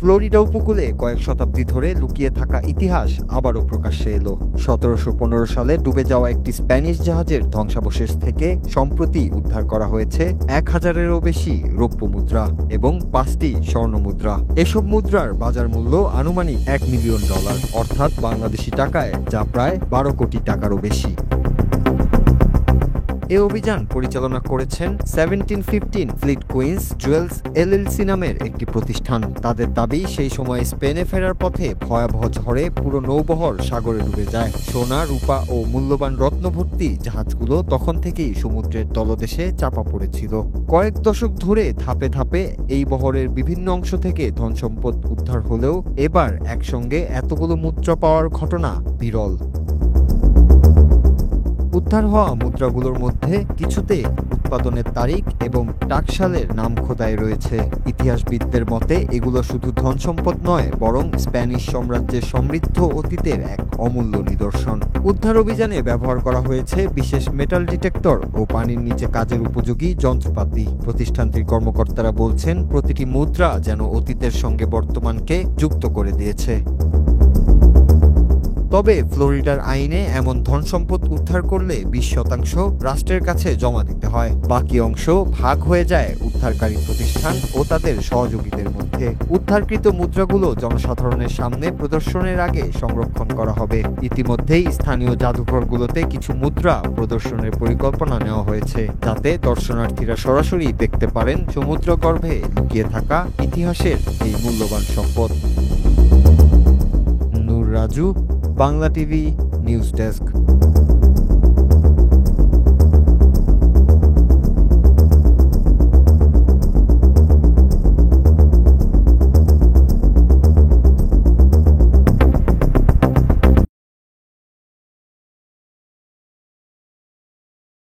Florida উপকূলে কয়েক শতাব্দী ধরে লুকিয়ে থাকা ইতিহাস আবারও প্রকাশ্যে এলো। 1715 সালে ডুবে যাওয়া একটি স্প্যানিশ জাহাজের ধ্বংসাবশেষ থেকে সম্প্রতি উদ্ধার করা হয়েছে 1000-এরও বেশি রৌপ্য মুদ্রা এবং 5টি স্বর্ণ মুদ্রা। এসব মুদ্রার বাজার মূল্য আনুমানিক $1 মিলিয়ন, অর্থাৎ বাংলাদেশি টাকায় যা প্রায় 12 কোটি টাকারও বেশি। এ অভিযান পরিচালনা করেছেন 1715 ফ্লিট কুইন্স জুয়েলস এলএলসি নামের একটি প্রতিষ্ঠান। তাদের দাবি, সেই সময় স্পেনে ফেরার পথে ভয়াবহ ঝড়ে পুরো নৌবহর সাগরে ডুবে যায়। সোনা, রূপা ও মূল্যবান রত্নভর্তি জাহাজগুলো তখন থেকেই সমুদ্রের তলদেশে চাপা পড়েছিল। কয়েক দশক ধরে ধাপে ধাপে এই বহরের বিভিন্ন অংশ থেকে ধনসম্পদ উদ্ধার হলেও এবার একসঙ্গে এতগুলো মুদ্রা পাওয়ার ঘটনা বিরল। উদ্ধার হওয়া মুদ্রাগুলোর মধ্যে কিছুতে উৎপাদনের তারিখ এবং টাকসালের নাম খোদাই রয়েছে। ইতিহাসবিদদের মতে এগুলো শুধু ধনসম্পদ নয়, বরং স্প্যানিশ সাম্রাজ্যের সমৃদ্ধ অতীতের এক অমূল্য নিদর্শন। উদ্ধার অভিযানে ব্যবহার করা হয়েছে বিশেষ মেটাল ডিটেক্টর ও পানির নিচে কাজের উপযোগী যন্ত্রপাতি। প্রতিষ্ঠানটির কর্মকর্তারা বলছেন, প্রতিটি মুদ্রা যেন অতীতের সঙ্গে বর্তমানকে যুক্ত করে দিয়েছে। তবে ফ্লোরিডার আইনে এমন ধনসম্পদ উদ্ধার করলে 20% রাষ্ট্রের কাছে জমা দিতে হয়। বাকি অংশ ভাগ হয়ে যায় উদ্ধারকারী প্রতিষ্ঠান ও তাদের সহযোগীদের মধ্যে। উদ্ধারকৃত মুদ্রাগুলো জনসাধারণের সামনে প্রদর্শনের আগে সংরক্ষণ করা হবে। ইতিমধ্যেই স্থানীয় জাদুঘরগুলোতে কিছু মুদ্রা প্রদর্শনের পরিকল্পনা নেওয়া হয়েছে, যাতে দর্শনার্থীরা সরাসরি দেখতে পারেন সমুদ্রগর্ভে লুকিয়ে থাকা ইতিহাসের এই মূল্যবান সম্পদ। Noor Raju, Bangla TV news desk.